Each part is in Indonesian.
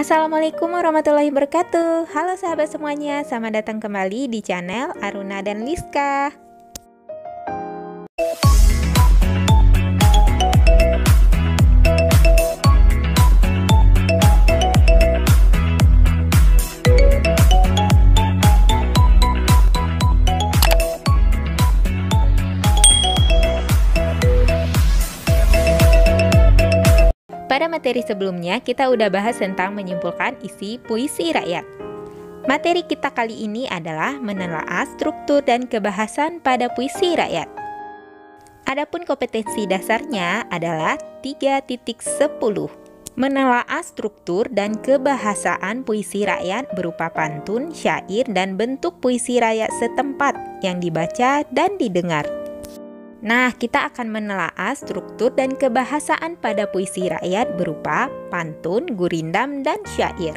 Assalamualaikum warahmatullahi wabarakatuh. Halo sahabat semuanya, selamat datang kembali di channel Aruna dan Liska. Pada materi sebelumnya, kita udah bahas tentang menyimpulkan isi puisi rakyat. Materi kita kali ini adalah menelaah struktur dan kebahasan pada puisi rakyat. Adapun kompetensi dasarnya adalah 3.10. Menelaah struktur dan kebahasaan puisi rakyat berupa pantun, syair, dan bentuk puisi rakyat setempat yang dibaca dan didengar. Nah, kita akan menelaah struktur dan kebahasaan pada puisi rakyat berupa pantun, gurindam, dan syair.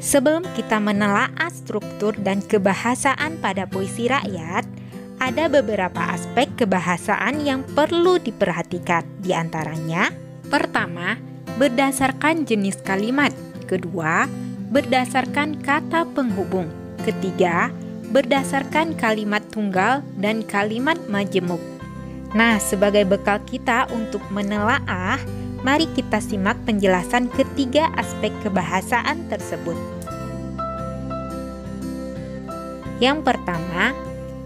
Sebelum kita menelaah struktur dan kebahasaan pada puisi rakyat, ada beberapa aspek kebahasaan yang perlu diperhatikan. Di antaranya, pertama, berdasarkan jenis kalimat. Kedua, berdasarkan kata penghubung. Ketiga, berdasarkan kalimat tunggal dan kalimat majemuk. Nah, sebagai bekal kita untuk menelaah, mari kita simak penjelasan ketiga aspek kebahasaan tersebut. Yang pertama,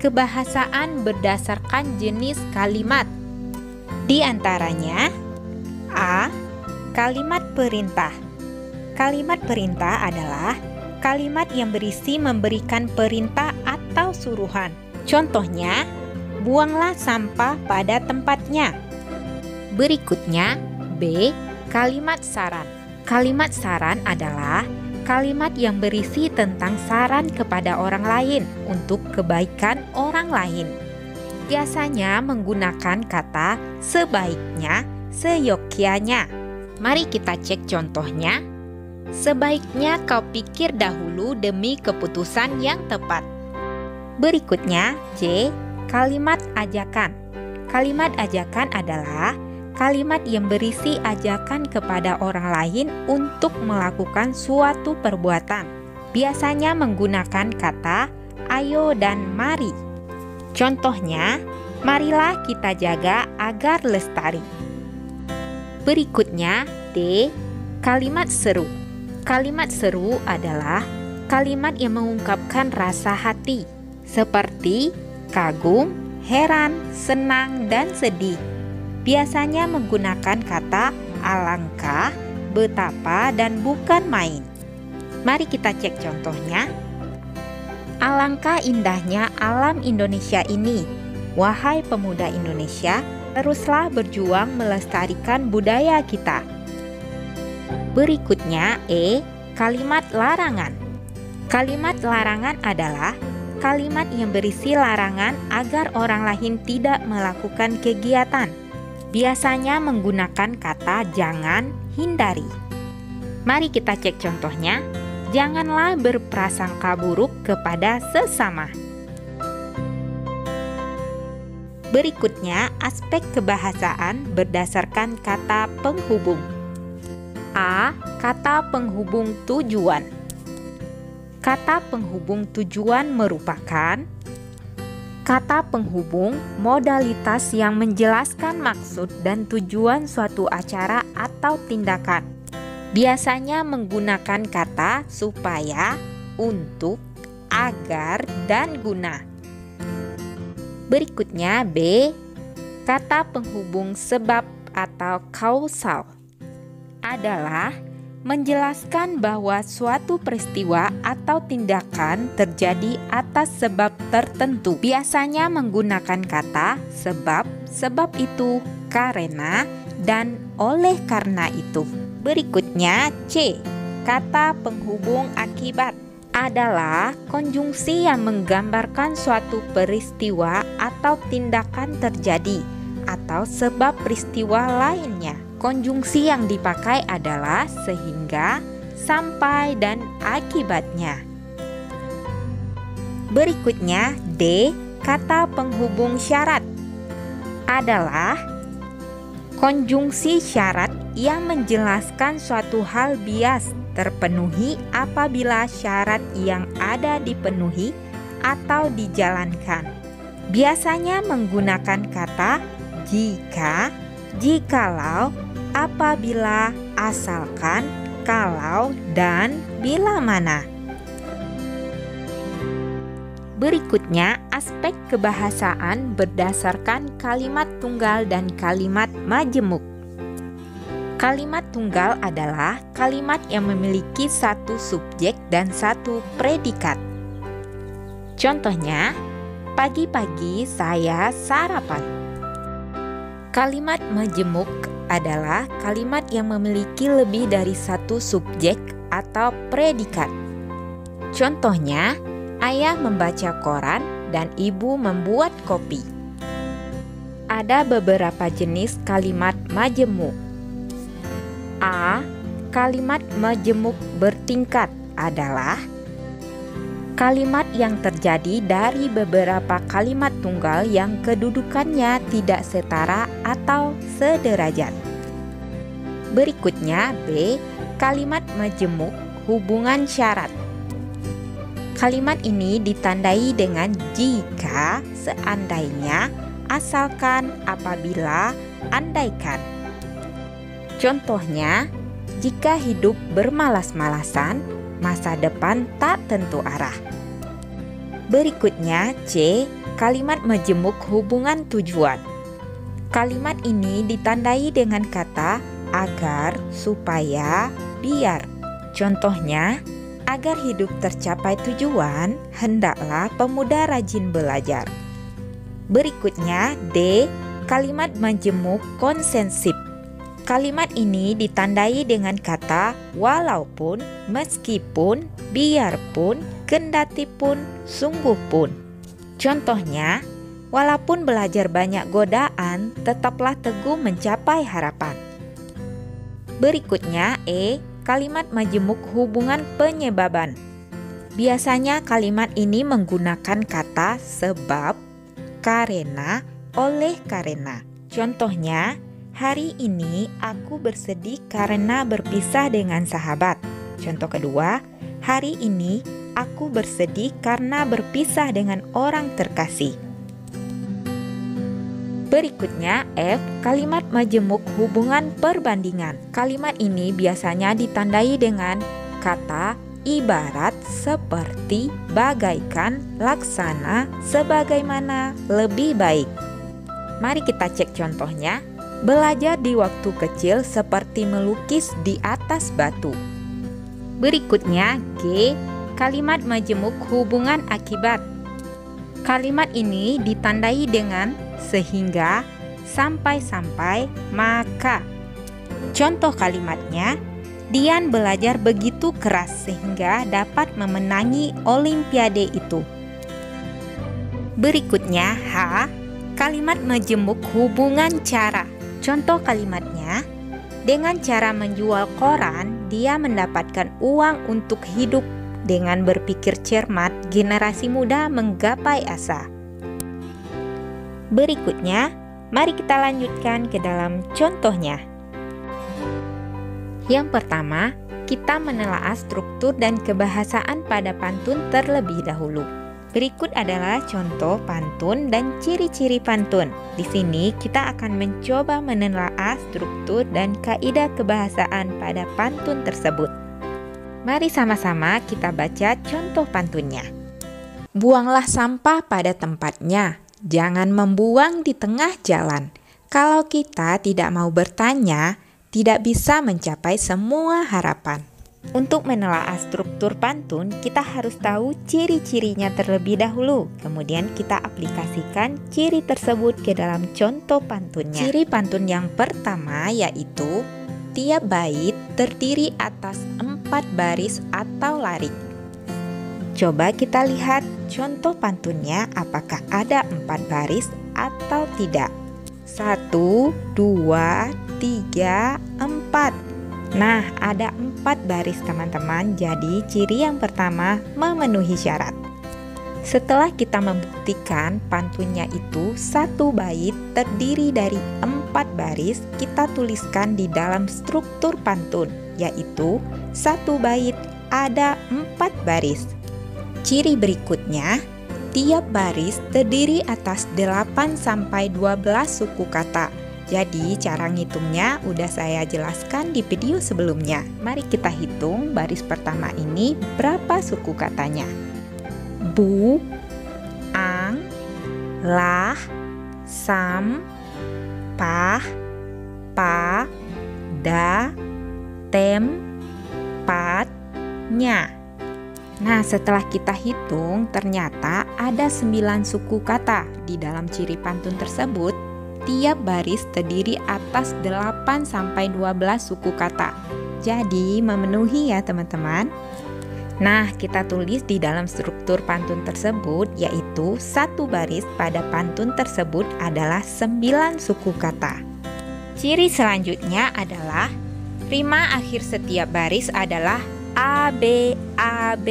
kebahasaan berdasarkan jenis kalimat. Di antaranya, A. Kalimat perintah. Kalimat perintah adalah kalimat yang berisi memberikan perintah atau suruhan. Contohnya, buanglah sampah pada tempatnya. Berikutnya, B. Kalimat saran. Kalimat saran adalah kalimat yang berisi tentang saran kepada orang lain untuk kebaikan orang lain. Biasanya menggunakan kata sebaiknya, seyogyanya. Mari kita cek contohnya. Sebaiknya kau pikir dahulu demi keputusan yang tepat. Berikutnya, C. Kalimat ajakan. Kalimat ajakan adalah kalimat yang berisi ajakan kepada orang lain untuk melakukan suatu perbuatan. Biasanya menggunakan kata ayo dan mari. Contohnya, marilah kita jaga agar lestari. Berikutnya, D. Kalimat seru. Kalimat seru adalah kalimat yang mengungkapkan rasa hati, seperti kagum, heran, senang, dan sedih. Biasanya menggunakan kata alangkah, betapa, dan bukan main. Mari kita cek contohnya. Alangkah indahnya alam Indonesia ini. Wahai pemuda Indonesia, teruslah berjuang melestarikan budaya kita. Berikutnya, E. Kalimat larangan. Kalimat larangan adalah kalimat yang berisi larangan agar orang lain tidak melakukan kegiatan. Biasanya menggunakan kata jangan, hindari. Mari kita cek contohnya. Janganlah berprasangka buruk kepada sesama. Berikutnya, aspek kebahasaan berdasarkan kata penghubung. A. Kata penghubung tujuan. Kata penghubung tujuan merupakan kata penghubung modalitas yang menjelaskan maksud dan tujuan suatu acara atau tindakan. Biasanya menggunakan kata supaya, untuk, agar, dan guna. Berikutnya, B. Kata penghubung sebab atau kausal adalah menjelaskan bahwa suatu peristiwa atau tindakan terjadi atas sebab tertentu. Biasanya menggunakan kata sebab, sebab itu, karena, dan oleh karena itu. Berikutnya, C. Kata penghubung akibat adalah konjungsi yang menggambarkan suatu peristiwa atau tindakan terjadi atau sebab peristiwa lainnya. Konjungsi yang dipakai adalah sehingga, sampai, dan akibatnya. Berikutnya, D. Kata penghubung syarat adalah konjungsi syarat yang menjelaskan suatu hal bias terpenuhi apabila syarat yang ada dipenuhi atau dijalankan. Biasanya menggunakan kata jika, jikalau, apabila, asalkan, kalau, dan bila mana. Berikutnya, aspek kebahasaan berdasarkan kalimat tunggal dan kalimat majemuk. Kalimat tunggal adalah kalimat yang memiliki satu subjek dan satu predikat. Contohnya, pagi-pagi saya sarapan. Kalimat majemuk adalah kalimat yang memiliki lebih dari satu subjek atau predikat. Contohnya, ayah membaca koran dan ibu membuat kopi. Ada beberapa jenis kalimat majemuk. A. Kalimat majemuk bertingkat adalah kalimat yang terjadi dari beberapa kalimat tunggal yang kedudukannya tidak setara atau sederajat. Berikutnya B. Kalimat majemuk hubungan syarat. Kalimat ini ditandai dengan jika, seandainya, asalkan, apabila, andaikan. Contohnya, jika hidup bermalas-malasan, masa depan tak tentu arah. Berikutnya C. Kalimat majemuk hubungan tujuan. Kalimat ini ditandai dengan kata agar, supaya, biar. Contohnya, agar hidup tercapai tujuan, hendaklah pemuda rajin belajar. Berikutnya D. Kalimat majemuk konsensif. Kalimat ini ditandai dengan kata walaupun, meskipun, biarpun, kendatipun, sungguh pun. Contohnya, walaupun belajar banyak godaan, tetaplah teguh mencapai harapan. Berikutnya E. Kalimat majemuk hubungan penyebaban. Biasanya kalimat ini menggunakan kata sebab, karena, oleh karena. Contohnya, hari ini aku bersedih karena berpisah dengan sahabat. Contoh kedua, hari ini aku bersedih karena berpisah dengan orang terkasih. Berikutnya F. Kalimat majemuk hubungan perbandingan. Kalimat ini biasanya ditandai dengan kata ibarat, seperti, bagaikan, laksana, sebagaimana, lebih baik. Mari kita cek contohnya. Belajar di waktu kecil seperti melukis di atas batu. Berikutnya G. Kalimat majemuk hubungan akibat. Kalimat ini ditandai dengan sehingga, sampai-sampai, maka. Contoh kalimatnya, Dian belajar begitu keras sehingga dapat memenangi olimpiade itu. Berikutnya H. Kalimat majemuk hubungan cara. Contoh kalimatnya, dengan cara menjual koran, dia mendapatkan uang untuk hidup. Dengan berpikir cermat, generasi muda menggapai asa. Berikutnya, mari kita lanjutkan ke dalam contohnya. Yang pertama, kita menelaah struktur dan kebahasaan pada pantun terlebih dahulu. Berikut adalah contoh pantun dan ciri-ciri pantun. Di sini kita akan mencoba menelaah struktur dan kaidah kebahasaan pada pantun tersebut. Mari sama-sama kita baca contoh pantunnya. Buanglah sampah pada tempatnya, jangan membuang di tengah jalan. Kalau kita tidak mau bertanya, tidak bisa mencapai semua harapan. Untuk menelaah struktur pantun, kita harus tahu ciri-cirinya terlebih dahulu. Kemudian kita aplikasikan ciri tersebut ke dalam contoh pantunnya. Ciri pantun yang pertama yaitu tiap bait terdiri atas 4 baris atau larik. Coba kita lihat contoh pantunnya, apakah ada 4 baris atau tidak. 1, 2, 3, 4. Nah, ada 4 baris teman-teman, jadi ciri yang pertama memenuhi syarat. Setelah kita membuktikan pantunnya itu 1 bait terdiri dari 4 baris kita tuliskan di dalam struktur pantun, yaitu satu bait ada 4 baris. Ciri berikutnya, tiap baris terdiri atas 8 sampai 12 suku kata. Jadi cara ngitungnya udah saya jelaskan di video sebelumnya. Mari kita hitung baris pertama ini berapa suku katanya. Bu, ang, lah, sam, pah, pa, da, tem, pat, nya. Nah, setelah kita hitung, ternyata ada 9 suku kata di dalam ciri pantun tersebut. Tiap baris terdiri atas 8 sampai 12 suku kata. Jadi memenuhi ya teman-teman. Nah, kita tulis di dalam struktur pantun tersebut, yaitu satu baris pada pantun tersebut adalah 9 suku kata. Ciri selanjutnya adalah rima akhir setiap baris adalah AB, AB.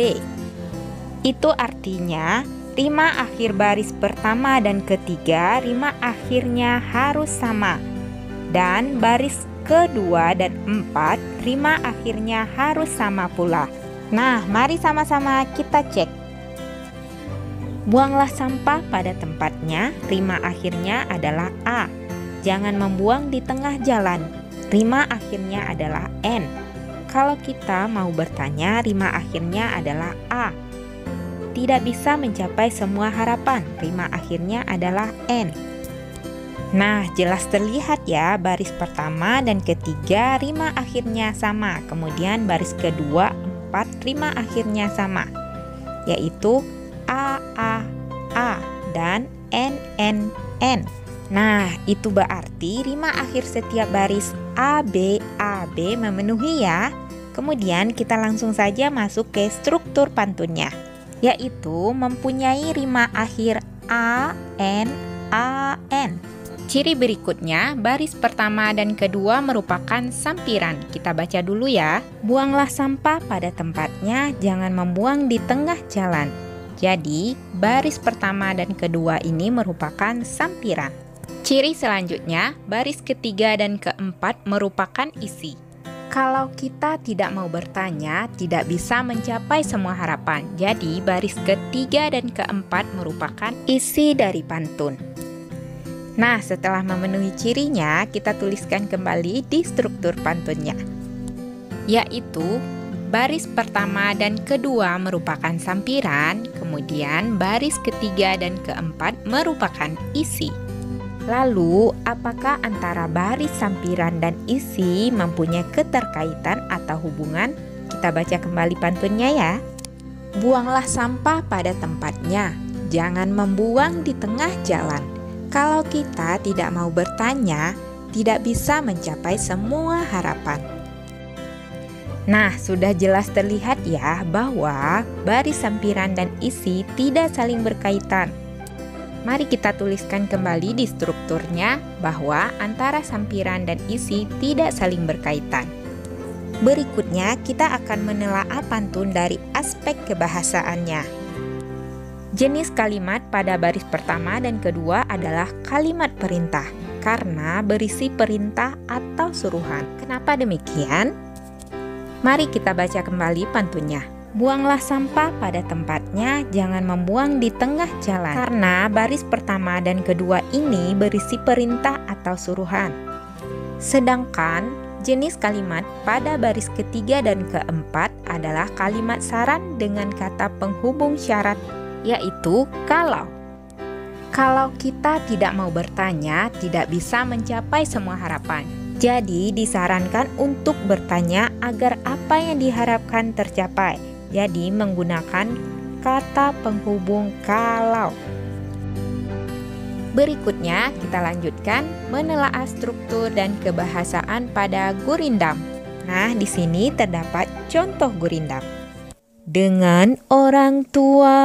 Itu artinya rima akhir baris pertama dan ketiga, rima akhirnya harus sama. Dan baris kedua dan 4, rima akhirnya harus sama pula. Nah, mari sama-sama kita cek. Buanglah sampah pada tempatnya, rima akhirnya adalah A. Jangan membuang di tengah jalan, rima akhirnya adalah N. Kalau kita mau bertanya, rima akhirnya adalah A. Tidak bisa mencapai semua harapan, rima akhirnya adalah N. Nah, jelas terlihat ya, baris pertama dan ketiga rima akhirnya sama. Kemudian baris kedua, 4 rima akhirnya sama, yaitu A, dan N, N. Nah, itu berarti rima akhir setiap baris AB, AB memenuhi ya. Kemudian kita langsung saja masuk ke struktur pantunnya, yaitu mempunyai rima akhir A, N. Ciri berikutnya, baris pertama dan kedua merupakan sampiran. Kita baca dulu ya. Buanglah sampah pada tempatnya, jangan membuang di tengah jalan. Jadi, baris pertama dan kedua ini merupakan sampiran. Ciri selanjutnya, baris ketiga dan keempat merupakan isi. Kalau kita tidak mau bertanya, tidak bisa mencapai semua harapan. Jadi, baris ketiga dan keempat merupakan isi dari pantun. Nah, setelah memenuhi cirinya, kita tuliskan kembali di struktur pantunnya, yaitu baris pertama dan kedua merupakan sampiran, kemudian baris ketiga dan keempat merupakan isi. Lalu, apakah antara baris sampiran dan isi mempunyai keterkaitan atau hubungan? Kita baca kembali pantunnya ya. Buanglah sampah pada tempatnya, jangan membuang di tengah jalan. Kalau kita tidak mau bertanya, tidak bisa mencapai semua harapan. Nah, sudah jelas terlihat ya bahwa baris sampiran dan isi tidak saling berkaitan. Mari kita tuliskan kembali di strukturnya bahwa antara sampiran dan isi tidak saling berkaitan. Berikutnya kita akan menelaah pantun dari aspek kebahasaannya. Jenis kalimat pada baris pertama dan kedua adalah kalimat perintah karena berisi perintah atau suruhan. Kenapa demikian? Mari kita baca kembali pantunnya. Buanglah sampah pada tempatnya, jangan membuang di tengah jalan. Karena baris pertama dan kedua ini berisi perintah atau suruhan. Sedangkan jenis kalimat pada baris ketiga dan keempat adalah kalimat saran dengan kata penghubung syarat, yaitu kalau. Kalau kita tidak mau bertanya, tidak bisa mencapai semua harapan. Jadi disarankan untuk bertanya agar apa yang diharapkan tercapai. Jadi menggunakan kata penghubung kalau. Berikutnya kita lanjutkan menelaah struktur dan kebahasaan pada gurindam. Nah, di sini terdapat contoh gurindam. Dengan orang tua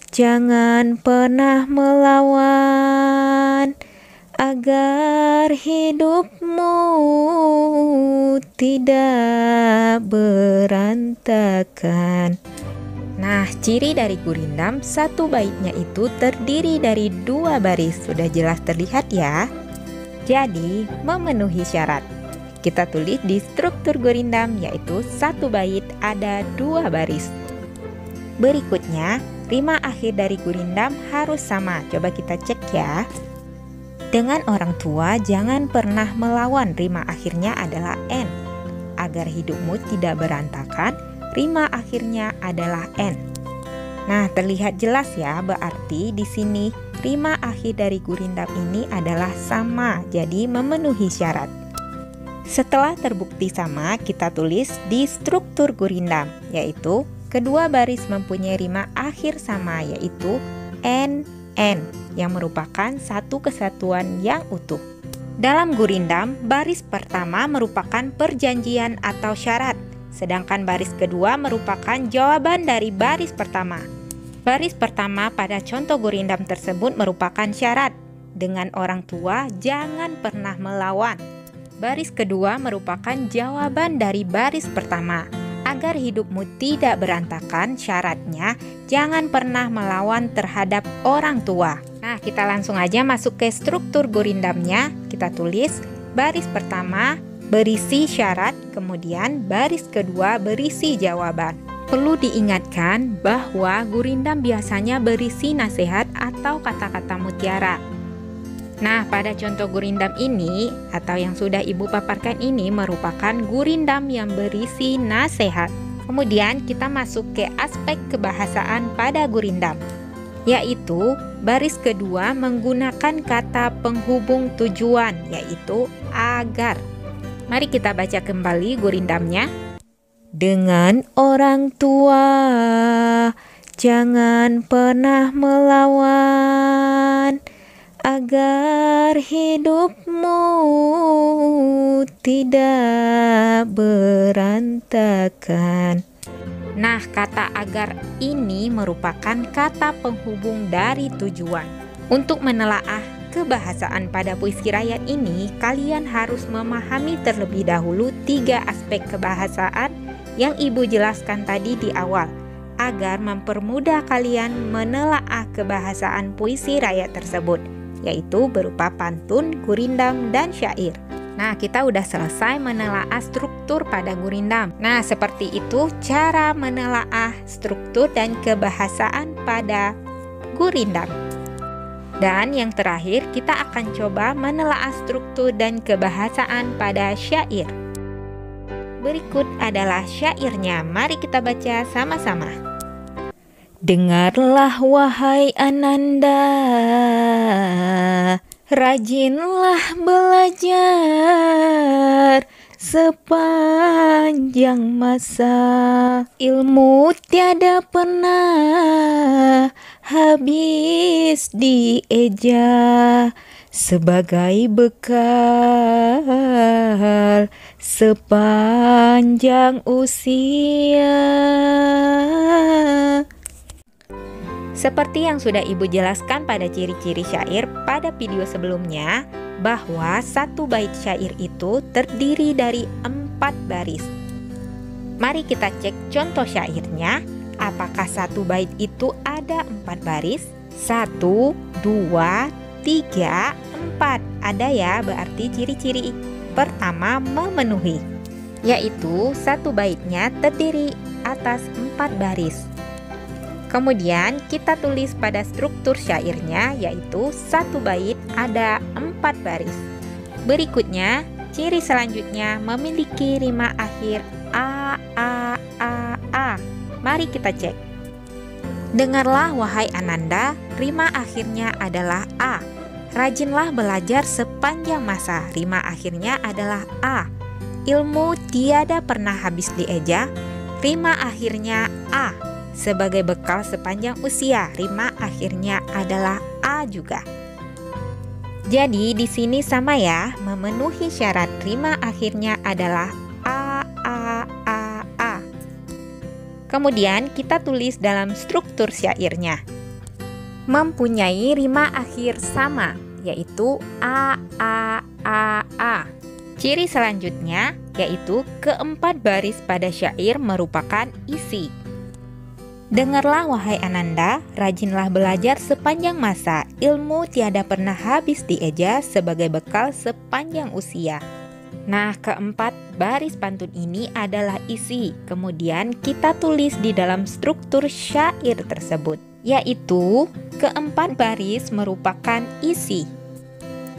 jangan pernah melawan, agar hidupmu tidak berantakan. Nah, ciri dari gurindam, satu baitnya itu terdiri dari 2 baris. Sudah jelas terlihat ya. Jadi, memenuhi syarat. Kita tulis di struktur gurindam, yaitu satu bait ada 2 baris. Berikutnya, rima akhir dari gurindam harus sama. Coba kita cek ya. Dengan orang tua, jangan pernah melawan. Rima akhirnya adalah N. Agar hidupmu tidak berantakan, rima akhirnya adalah N. Nah, terlihat jelas ya, berarti di sini rima akhir dari gurindam ini adalah sama, jadi memenuhi syarat. Setelah terbukti sama, kita tulis di struktur gurindam, yaitu kedua baris mempunyai rima akhir sama, yaitu N, N, yang merupakan satu kesatuan yang utuh. Dalam gurindam, baris pertama merupakan perjanjian atau syarat, sedangkan baris kedua merupakan jawaban dari baris pertama. Baris pertama pada contoh gurindam tersebut merupakan syarat. Dengan orang tua, jangan pernah melawan. Baris kedua merupakan jawaban dari baris pertama. Agar hidupmu tidak berantakan, syaratnya jangan pernah melawan terhadap orang tua. Nah, kita langsung aja masuk ke struktur gurindamnya. Kita tulis baris pertama berisi syarat, kemudian baris kedua berisi jawaban. Perlu diingatkan bahwa gurindam biasanya berisi nasihat atau kata-kata mutiara. Nah, pada contoh gurindam ini atau yang sudah Ibu paparkan ini merupakan gurindam yang berisi nasihat. Kemudian kita masuk ke aspek kebahasaan pada gurindam, yaitu baris kedua menggunakan kata penghubung tujuan, yaitu agar. Mari kita baca kembali gurindamnya. Dengan orang tua, jangan pernah melawan, agar hidupmu tidak berantakan. Nah, kata agar ini merupakan kata penghubung dari tujuan. Untuk menelaah kebahasaan pada puisi rakyat ini, kalian harus memahami terlebih dahulu 3 aspek kebahasaan yang Ibu jelaskan tadi di awal, agar mempermudah kalian menelaah kebahasaan puisi rakyat tersebut, yaitu berupa pantun, gurindam, dan syair. Nah, kita udah selesai menelaah struktur pada gurindam. Nah, seperti itu cara menelaah struktur dan kebahasaan pada gurindam. Dan yang terakhir, kita akan coba menelaah struktur dan kebahasaan pada syair. Berikut adalah syairnya, mari kita baca sama-sama. Dengarlah wahai Ananda, rajinlah belajar sepanjang masa. Ilmu tiada pernah habis dieja, sebagai bekal sepanjang usia. Seperti yang sudah Ibu jelaskan pada ciri-ciri syair pada video sebelumnya, bahwa satu bait syair itu terdiri dari 4 baris. Mari kita cek contoh syairnya. Apakah satu bait itu ada 4 baris? 1, 2, 3, 4. Ada ya, berarti ciri-ciri pertama memenuhi, yaitu satu baitnya terdiri atas 4 baris. Kemudian kita tulis pada struktur syairnya, yaitu satu bait ada 4 baris. Berikutnya, ciri selanjutnya memiliki rima akhir a, a, a, a. Mari kita cek. Dengarlah wahai Ananda, rima akhirnya adalah a. Rajinlah belajar sepanjang masa, rima akhirnya adalah a. Ilmu tiada pernah habis dieja, rima akhirnya a. Sebagai bekal sepanjang usia, rima akhirnya adalah a juga. Jadi di sini sama ya, memenuhi syarat, rima akhirnya adalah a, a, a, a. Kemudian kita tulis dalam struktur syairnya. Mempunyai rima akhir sama, yaitu a, a, a, a. Ciri selanjutnya yaitu keempat baris pada syair merupakan isi. Dengarlah wahai Ananda, rajinlah belajar sepanjang masa, ilmu tiada pernah habis dieja sebagai bekal sepanjang usia. Nah, keempat baris pantun ini adalah isi, kemudian kita tulis di dalam struktur syair tersebut, yaitu keempat baris merupakan isi.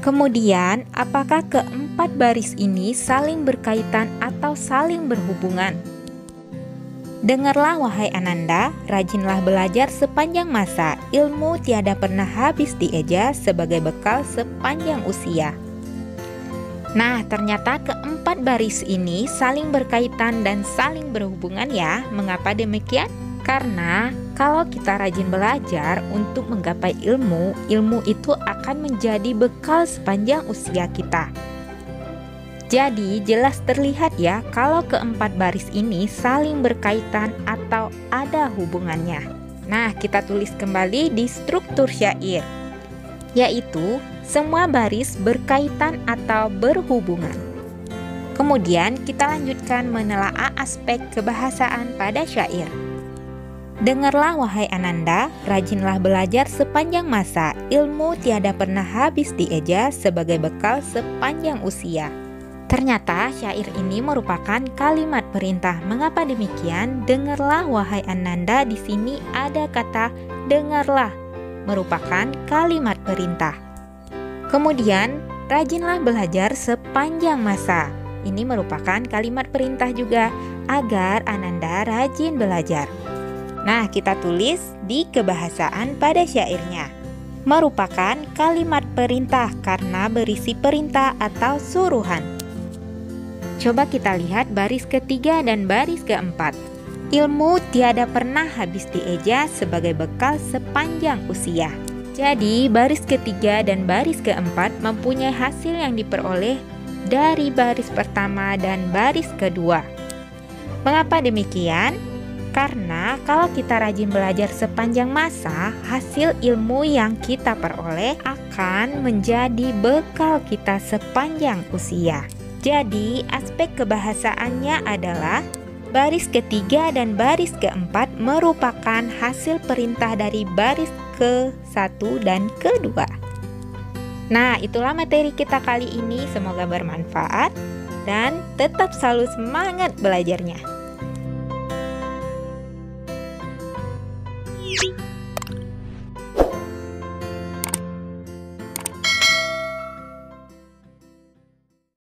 Kemudian, apakah keempat baris ini saling berkaitan atau saling berhubungan? Dengarlah wahai Ananda, rajinlah belajar sepanjang masa, ilmu tiada pernah habis dieja sebagai bekal sepanjang usia. Nah, ternyata keempat baris ini saling berkaitan dan saling berhubungan ya. Mengapa demikian? Karena kalau kita rajin belajar untuk menggapai ilmu, ilmu itu akan menjadi bekal sepanjang usia kita. Jadi jelas terlihat ya kalau keempat baris ini saling berkaitan atau ada hubungannya. Nah, kita tulis kembali di struktur syair, yaitu semua baris berkaitan atau berhubungan. Kemudian kita lanjutkan menelaah aspek kebahasaan pada syair. Dengarlah wahai Ananda, rajinlah belajar sepanjang masa, ilmu tiada pernah habis dieja sebagai bekal sepanjang usia. Ternyata syair ini merupakan kalimat perintah. Mengapa demikian? Dengarlah wahai Ananda, di sini ada kata dengarlah, merupakan kalimat perintah. Kemudian, rajinlah belajar sepanjang masa. Ini merupakan kalimat perintah juga, agar Ananda rajin belajar. Nah, kita tulis di kebahasaan pada syairnya. Merupakan kalimat perintah karena berisi perintah atau suruhan. Coba kita lihat baris ketiga dan baris keempat. Ilmu tiada pernah habis dieja sebagai bekal sepanjang usia. Jadi, baris ketiga dan baris keempat mempunyai hasil yang diperoleh dari baris pertama dan baris kedua. Mengapa demikian? Karena kalau kita rajin belajar sepanjang masa, hasil ilmu yang kita peroleh akan menjadi bekal kita sepanjang usia. Jadi, aspek kebahasaannya adalah baris ketiga dan baris keempat merupakan hasil perintah dari baris ke-1 dan ke-2. Nah, itulah materi kita kali ini. Semoga bermanfaat dan tetap selalu semangat belajarnya.